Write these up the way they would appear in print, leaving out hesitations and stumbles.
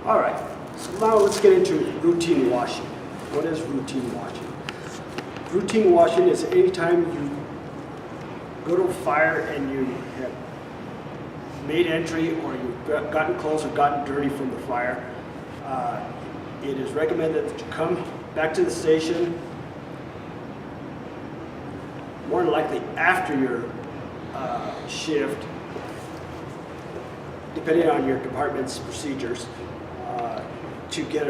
All right, so now let's get into routine washing. What is routine washing? Routine washing is anytime you go to a fire and you have made entry or you've gotten close or gotten dirty from the fire, it is recommended that you come back to the station, more than likely after your shift, depending on your department's procedures, to get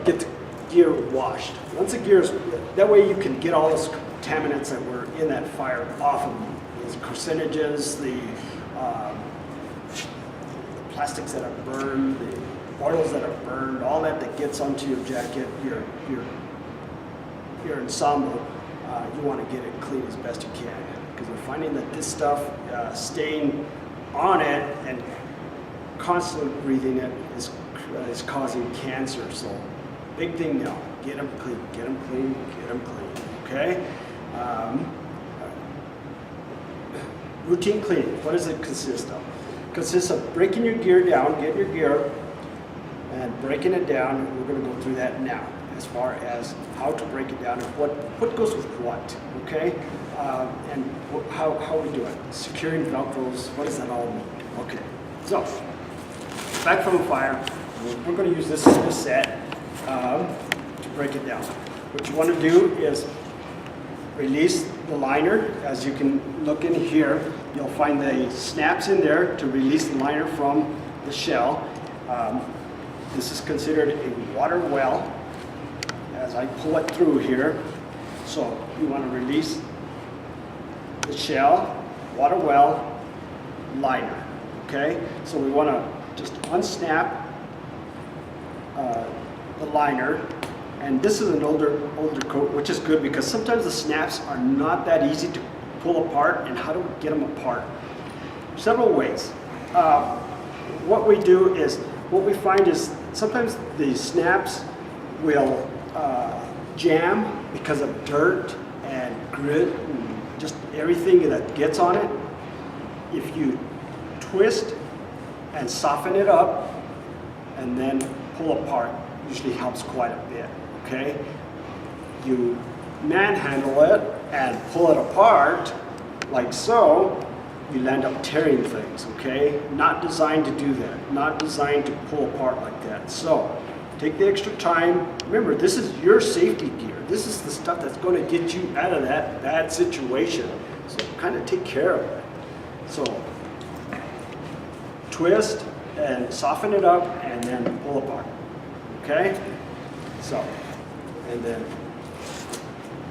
the gear washed. Once the gear is, that way you can get all those contaminants that were in that fire off of them. Those carcinogens, the plastics that are burned, the oils that are burned, all that gets onto your jacket, your ensemble. You want to get it clean as best you can, because we're finding that this stuff staying on it and constantly breathing it is causing cancer. So big thing now, get them clean, get them clean, get them clean, okay? Routine cleaning, what does it consist of? It consists of breaking your gear down, getting your gear and breaking it down. We're going to go through that now, as far as how to break it down and what goes with what, okay? And how we do it. Securing Velcros, what does that all mean? Okay, so back from the fire, we're going to use this set to break it down. What you want to do is release the liner. As you can look in here, you'll find the snaps in there to release the liner from the shell. This is considered a water well. As I pull it through here, so you want to release the shell, water well, liner, okay? So we want to just unsnap the liner, and this is an older coat, which is good because sometimes the snaps are not that easy to pull apart. And how do we get them apart? Several ways. What we do is, what we find is sometimes the snaps will jam because of dirt and grit and just everything that gets on it. If you twist and soften it up and then pull apart, usually helps quite a bit, okay? You manhandle it and pull it apart like so, you'll end up tearing things, okay? Not designed to do that, not designed to pull apart like that. So take the extra time. Remember, this is your safety gear. This is the stuff that's going to get you out of that bad situation. So kind of take care of it. So twist and soften it up and then pull apart, okay? So, and then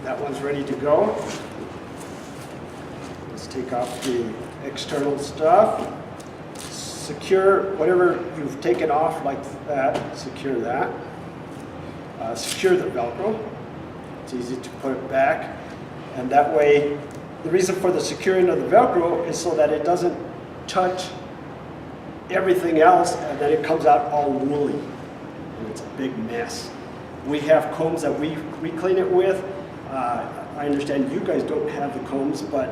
that one's ready to go. Let's take off the external stuff. Secure whatever you've taken off like that, secure that. Secure the Velcro. It's easy to put it back. And that way, the reason for the securing of the Velcro is so that it doesn't touch everything else and then it comes out all woolly. And it's a big mess. We have combs that we clean it with. I understand you guys don't have the combs, but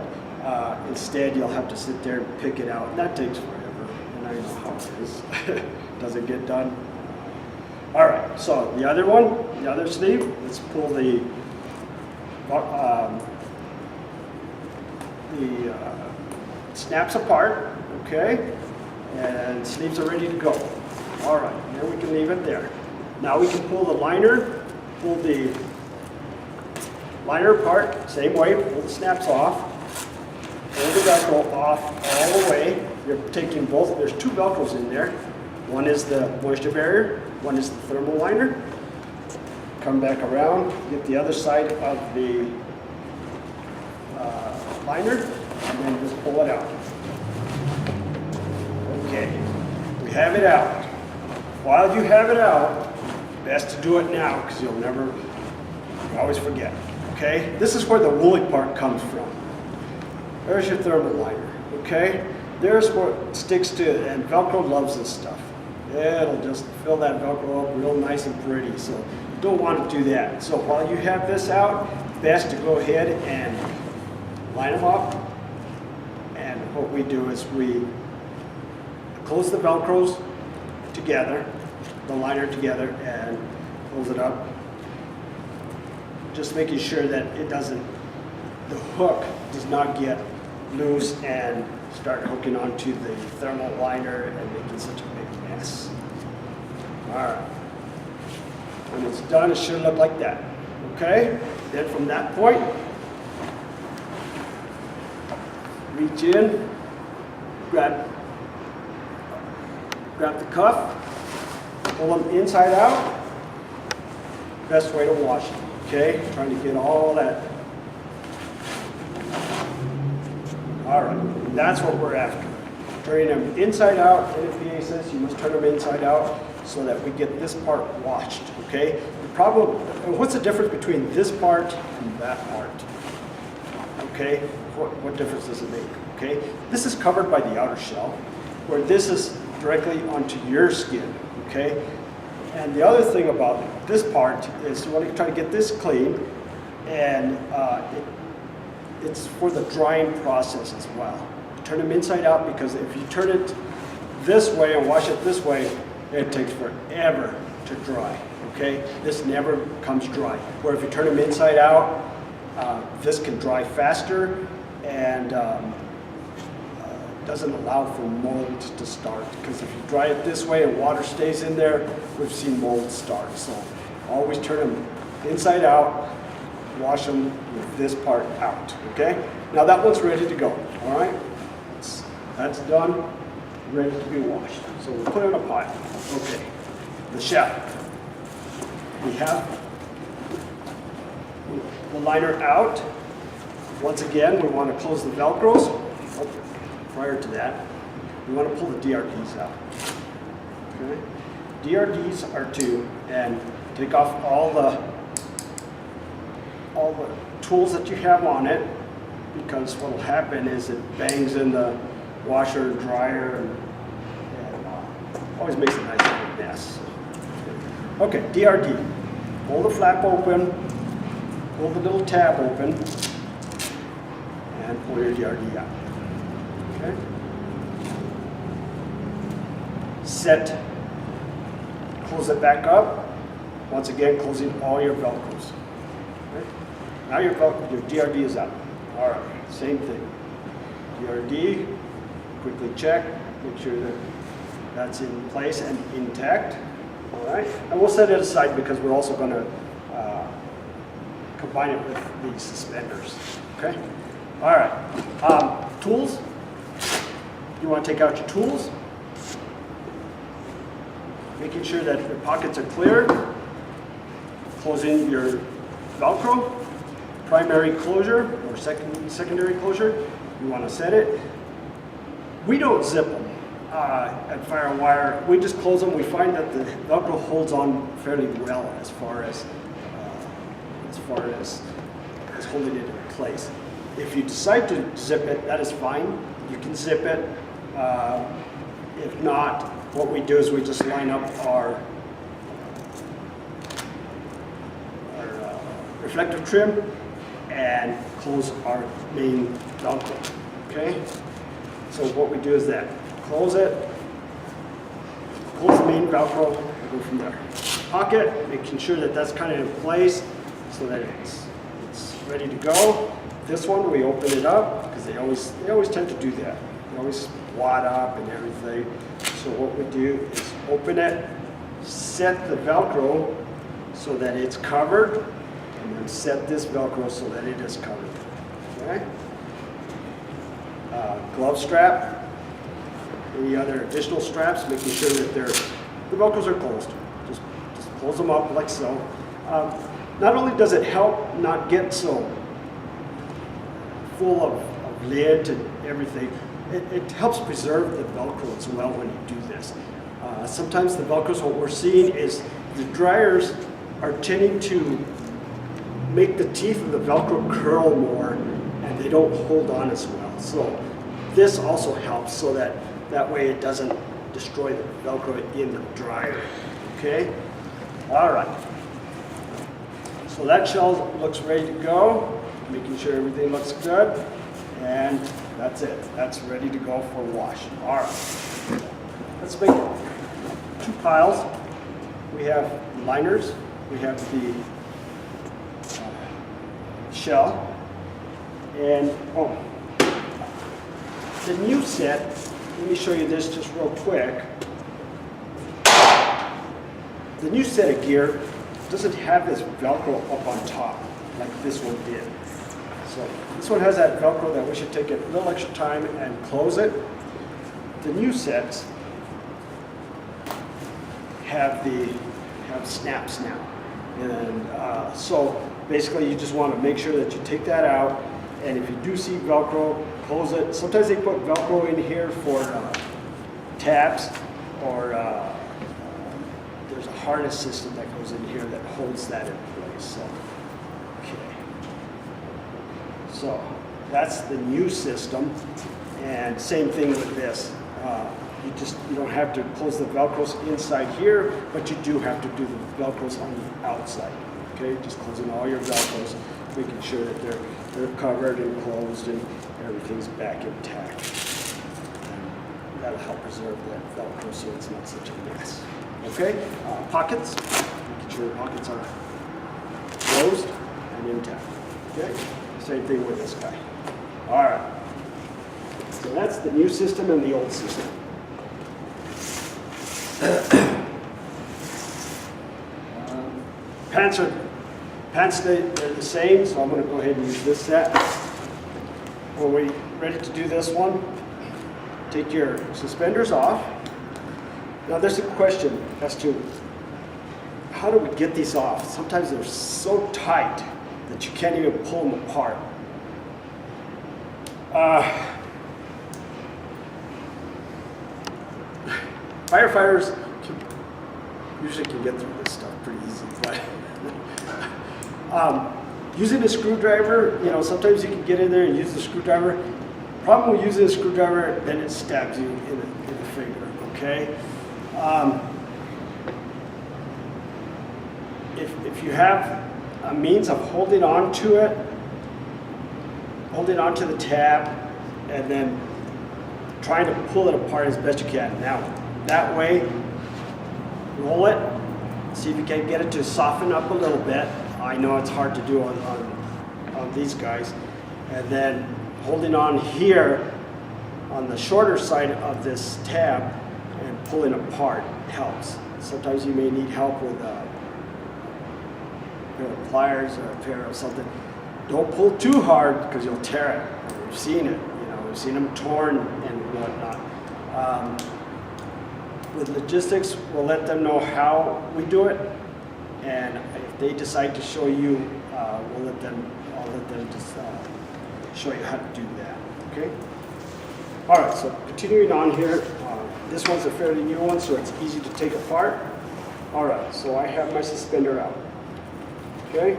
instead you'll have to sit there and pick it out. And that takes forever, and I know how it is. Doesn't get done. All right, so the other one, the other sleeve, let's pull the snaps apart, okay? And sleeves are ready to go. All right, now we can leave it there. Now we can pull the liner, pull the liner apart, same way, pull the snaps off, pull the Velcro off all the way. You're taking both, there's two Velcros in there. One is the moisture barrier, one is the thermal liner. Come back around, get the other side of the liner, and then just pull it out. Okay, we have it out. While you have it out, best to do it now because you always forget. Okay, this is where the woolly part comes from. There's your thermal liner. Okay, there's what sticks to it, and Velcro loves this stuff. It'll just fill that Velcro up real nice and pretty. So you don't want to do that. So while you have this out, best to go ahead and line them up. And what we do is we close the Velcros together, the liner together and close it up. Just making sure that it doesn't, the hook does not get loose and start hooking onto the thermal liner and making such a big mess. All right. When it's done, it should look like that. Okay? Then from that point, reach in, grab the cuff, pull them inside out. Best way to wash it. Okay? Trying to get all that. All right. That's what we're after. Turning them inside out. NFPA says you must turn them inside out so that we get this part washed. Okay? What's the difference between this part and that part? Okay? What difference does it make? Okay? This is covered by the outer shell, where this is directly onto your skin. Okay? And the other thing about this part is you want to try to get this clean, and it's for the drying process as well. Turn them inside out, because if you turn it this way and wash it this way, it takes forever to dry. Okay, this never comes dry. Where if you turn them inside out, this can dry faster and doesn't allow for mold to start. Because if you dry it this way and water stays in there, we've seen mold start. So always turn them inside out, wash them with this part out. Okay, now that one's ready to go. All right, that's done, ready to be washed. So we'll put it in a pile. Okay, the shell. We have the liner out. Once again, we want to close the Velcros. Oh, prior to that, we want to pull the DRDs out. Okay? DRDs are to, and take off all the tools that you have on it, because what will happen is it bangs in the washer and dryer and always makes a nice little mess. Okay, DRD. Pull the flap open, pull the little tab open, and pull your DRD out. Okay? Set. Close it back up. Once again, closing all your Velcros. Okay? Now your DRD is out. All right, same thing. DRD, quickly check, make sure that that's in place and intact. All right, and we'll set it aside because we're also going to combine it with the suspenders. Okay. All right. Tools. You want to take out your tools. Making sure that your pockets are clear. Closing your Velcro. Primary closure or secondary closure. You want to set it. We don't zip them. At FireWire, we just close them. We find that the Velcro holds on fairly well as far as holding it in place. If you decide to zip it, that is fine. You can zip it. If not, what we do is we just line up our reflective trim and close our main Velcro. Okay. So what we do is that. Close it, close the main Velcro, and go from there. Pocket, making sure that that's kind of in place so that it's ready to go. This one, we open it up, because they always tend to do that. They always wad up and everything. So what we do is open it, set the Velcro so that it's covered, and then set this Velcro so that it is covered. Okay? Glove strap. Any other additional straps, making sure that the Velcros are closed. Just close them up like so. Not only does it help not get so full of lint and everything, it helps preserve the Velcro as well when you do this. Sometimes the Velcros, what we're seeing is the dryers are tending to make the teeth of the Velcro curl more, and they don't hold on as well. So this also helps so that way it doesn't destroy the Velcro in the dryer. Okay? All right. So that shell looks ready to go, making sure everything looks good, and that's it. That's ready to go for wash. All right. Let's make 2 piles. we have the liners, we have the shell, and the new set, let me show you this just real quick. The new set of gear doesn't have this Velcro up on top like this one did. So this one has that Velcro that we should take a little extra time and close it. The new sets have snaps now. And so basically you just want to make sure that you take that out, and if you do see Velcro, close it. Sometimes they put Velcro in here for tabs, or there's a harness system that goes in here that holds that in place. So, okay. So that's the new system, and same thing with this. You don't have to close the Velcros inside here, but you do have to do the Velcros on the outside. Okay, just closing all your Velcros, making sure that they're covered and closed and everything's back intact. And that'll help preserve that Velcro so it's not such a mess. Okay, pockets, making sure the pockets are closed and intact. Okay, same thing with this guy. All right, so that's the new system and the old system. Pants they're the same, so I'm going to go ahead and use this set. When we're ready to do this one, take your suspenders off. Now there's a question as to how do we get these off? Sometimes they're so tight that you can't even pull them apart. Firefighters usually can get through this stuff pretty easy, but using a screwdriver, sometimes you can get in there and use the screwdriver. Problem with using a screwdriver, then it stabs you in the finger, okay? If you have a means of holding on to it, holding on to the tab, and then trying to pull it apart as best you can. Now, that way, roll it, see if you can get it to soften up a little bit. I know it's hard to do on these guys. And then holding on here on the shorter side of this tab and pulling apart helps. Sometimes you may need help with a pair of pliers or a pair of something. Don't pull too hard because you'll tear it. We've seen it, we've seen them torn and whatnot. With logistics, we'll let them know how we do it, and if they decide to show you, I'll let them just show you how to do that. Okay. All right. So continuing on here, this one's a fairly new one, so it's easy to take apart. All right. So I have my suspender out. Okay.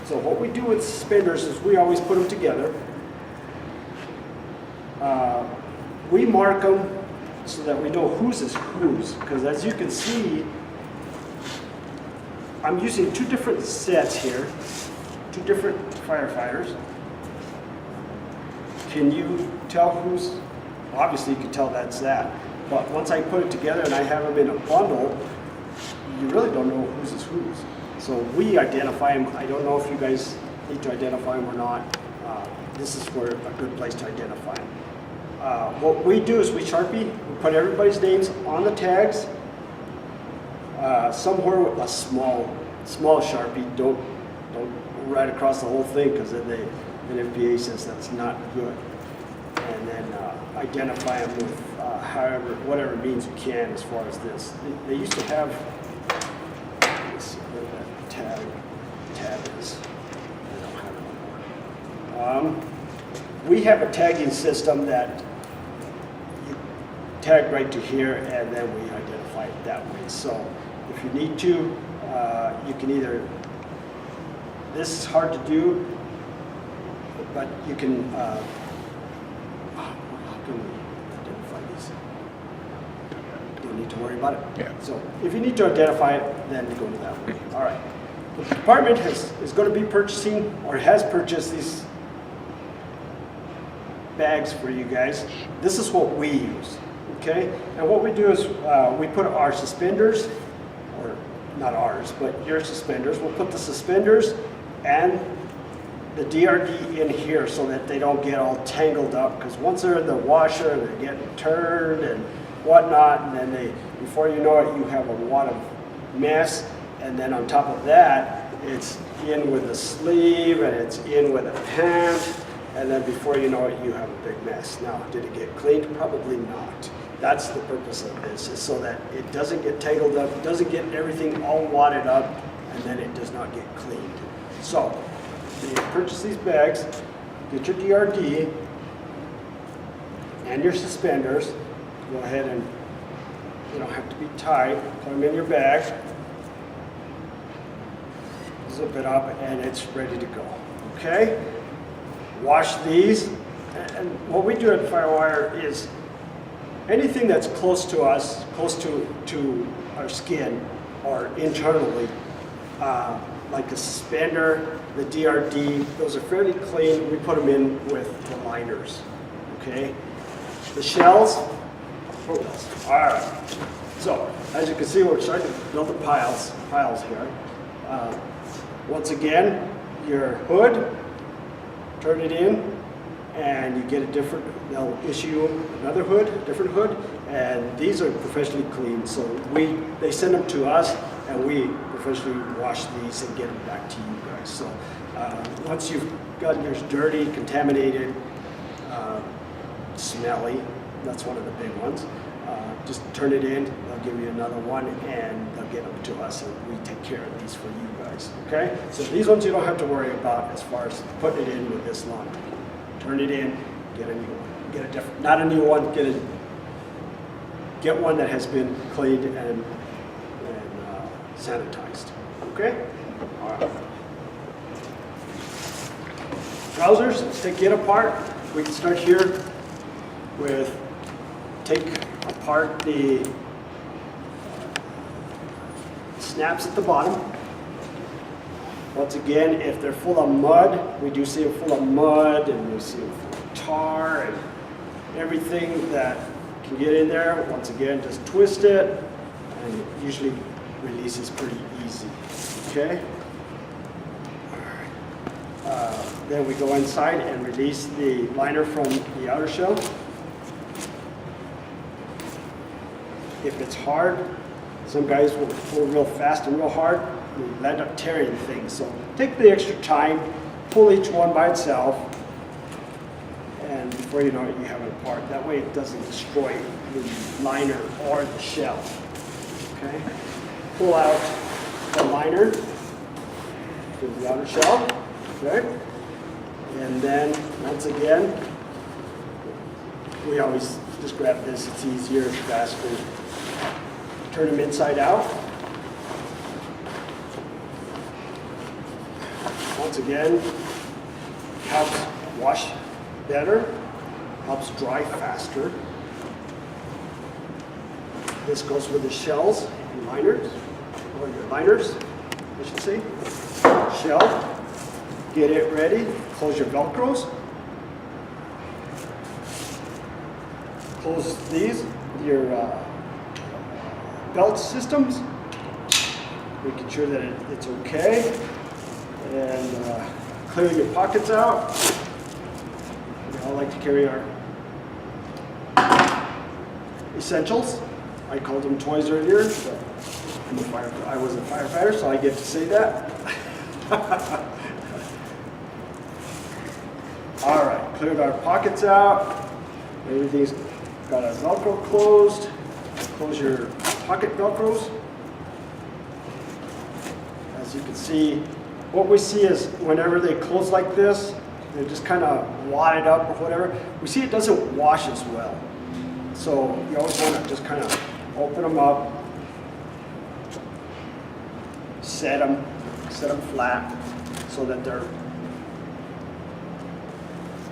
So what we do with suspenders is we always put them together. We mark them so that we know whose is whose, because as you can see, I'm using two different sets here, two different firefighters. Can you tell who's? Obviously you can tell that's that, but once I put it together and I have them in a bundle, you really don't know whose is whose. So we identify them. I don't know if you guys need to identify them or not. This is where a good place to identify them. What we do is we Sharpie, we put everybody's names on the tags, somewhere with a small Sharpie. Don't right across the whole thing, because then the NFPA says that's not good. And then identify them with whatever means you can as far as this. They used to have, let's see where that tab is. I don't have it anymore. We have a tagging system that you tag right to here, and then we identify it that way. So if you need to, you can either, this is hard to do, but you can, how can we identify these? Don't need to worry about it. Yeah. So if you need to identify it, then go to that way. All right. The department is going to be purchasing, or has purchased, these bags for you guys. This is what we use, okay? And what we do is we put our suspenders not ours, but your suspenders. We'll put the suspenders and the DRD in here so that they don't get all tangled up, because once they're in the washer, they're getting turned and whatnot, and then they, before you know it, you have a lot of mess, and then on top of that, it's in with a sleeve and it's in with a pant, and then before you know it, you have a big mess. Now, did it get cleaned? Probably not. That's the purpose of this, is so that it doesn't get tangled up, it doesn't get everything all wadded up, and then it does not get cleaned. So, you purchase these bags, get your DRD and your suspenders. Go ahead and, you don't have to be tight, put them in your bag, zip it up, and it's ready to go. Okay? Wash these, and what we do at Firewire is anything that's close to us, close to our skin or internally, like a suspender, the DRD, those are fairly clean. We put them in with the liners, okay? The shells, all right. So, as you can see, we're starting to build the piles here. Once again, your hood, turn it in, and you get a different, they'll issue you another hood, different hood, and these are professionally cleaned. So they send them to us, and we professionally wash these and get them back to you guys. So once you've gotten yours dirty, contaminated, smelly, that's one of the big ones, just turn it in, they'll give you another one, and they'll get them to us, and we take care of these for you guys, okay? So these ones you don't have to worry about as far as putting it in with this laundry. Turn it in, get a new one. Get a different, not a new one, get one that has been cleaned and sanitized, okay? All right. Trousers, let's take it apart. We can start here with, take apart the snaps at the bottom. Once again, if they're full of mud, we do see them full of mud, and we see them full of tar and everything that can get in there. Once again, just twist it, and it usually releases pretty easy, okay? All right. Then we go inside and release the liner from the outer shell. If it's hard, some guys will pull real fast and real hard, you end up tearing things. So take the extra time, pull each one by itself, and before you know it, you have it apart. That way it doesn't destroy the liner or the shell. Okay? Pull out the liner to the outer shell. Okay? And then, once again, we always just grab this. It's easier, it's faster. Turn them inside out. Once again, helps wash better, helps dry faster. This goes with the shells and liners, or your liners, I should say. Shell, get it ready, close your Velcros. Close these, your belt systems, making sure that it's okay. And clear your pockets out. We all like to carry our essentials. I called them toys earlier, but I was a firefighter, so I get to say that. All right, cleared our pockets out. Everything's got our Velcro closed. Close your pocket Velcros. As you can see, what we see is whenever they close like this, they just kind of wad it up or whatever. We see it doesn't wash as well. So you always want to just kind of open them up, set them flat so that they're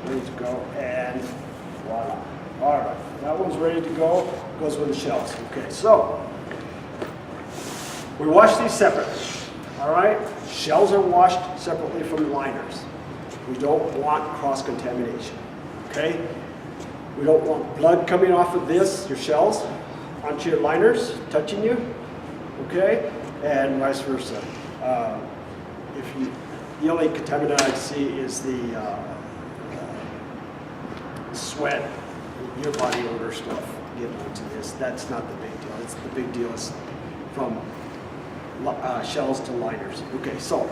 ready to go, and voila. All right, that one's ready to go, goes with the shells. Okay, so we wash these separately. All right, shells are washed separately from liners. We don't want cross-contamination, okay? We don't want blood coming off of this, your shells, onto your liners, touching you, okay? and vice versa. The only contaminant I see is the sweat, your body odor stuff getting onto this. That's not the big deal. It's the big deal is from shells to liners. Okay, so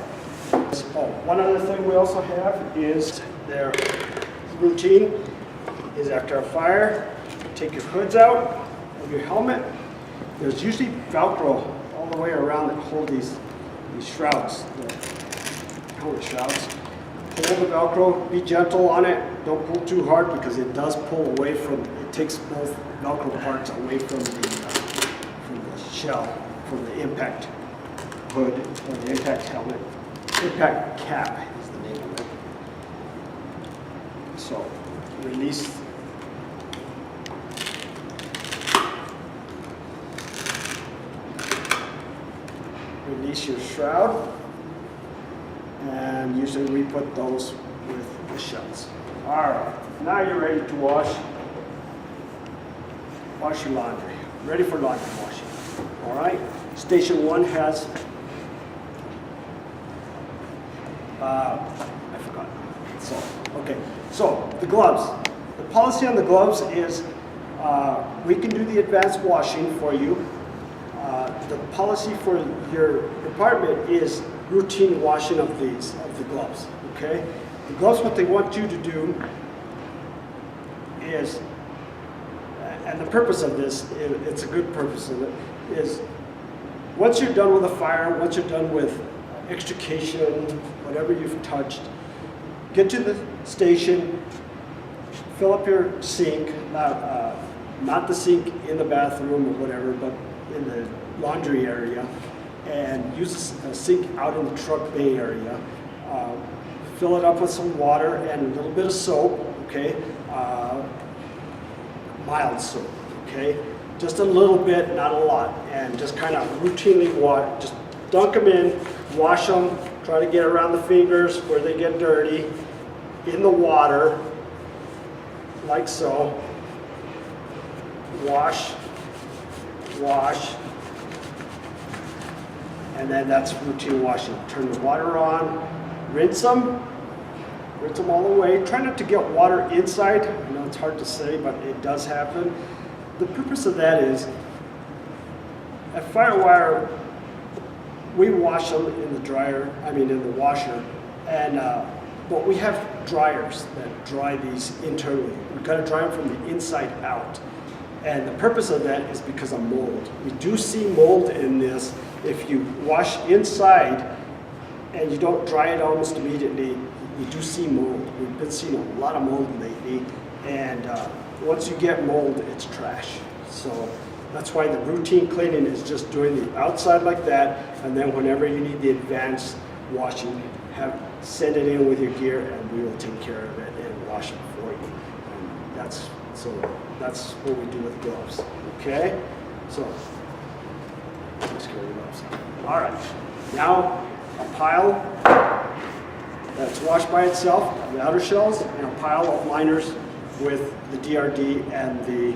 one other thing we also have is their routine is after a fire, take your hoods out of your helmet. There's usually Velcro all the way around that hold these shrouds, the helmet shrouds. Pull the Velcro, be gentle on it. Don't pull too hard because it does pull away from, it takes both Velcro parts away from the shell, from the impact hood or the impact helmet. Impact cap is the name of it. So release. Release your shroud, and usually we put those with the shells. All right, now you're ready to wash your laundry. Ready for laundry washing. All right, station 1 has, I forgot. So, okay, so the gloves. The policy on the gloves is we can do the advanced washing for you. The policy for your department is routine washing of the gloves, okay? The gloves, what they want you to do is, and the purpose of this, it's a good purpose of it, is once you're done with a fire, once you're done with extrication, whatever you've touched, get to the station, fill up your sink, not the sink in the bathroom or whatever, but in the laundry area, and use a sink out in the truck bay area. Fill it up with some water and a little bit of soap, okay? Mild soap, okay? Just a little bit, not a lot, and just kind of routinely wash. Just dunk them in, wash them, try to get around the fingers where they get dirty, in the water, like so. Wash, wash, and then that's routine washing. Turn the water on, rinse them all the way. Try not to get water inside. I know it's hard to say, but it does happen. The purpose of that is, at Firewire, we wash them in the dryer, in the washer, and but we have dryers that dry these internally. We've got to dry them from the inside out. And the purpose of that is because of mold. We do see mold in this. If you wash inside and you don't dry it almost immediately, you do see mold. We've been seeing a lot of mold lately, and once you get mold, it's trash. So that's why the routine cleaning is just doing the outside like that, and then whenever you need the advanced washing, send it in with your gear, and we will take care of it and wash it for you. And that's what we do with gloves. Okay, so let's carry gloves. All right, now a pile that's washed by itself, the outer shells, and a pile of liners with the DRD and the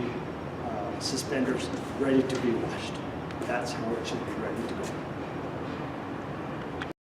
suspenders ready to be washed. That's how it should be ready to go.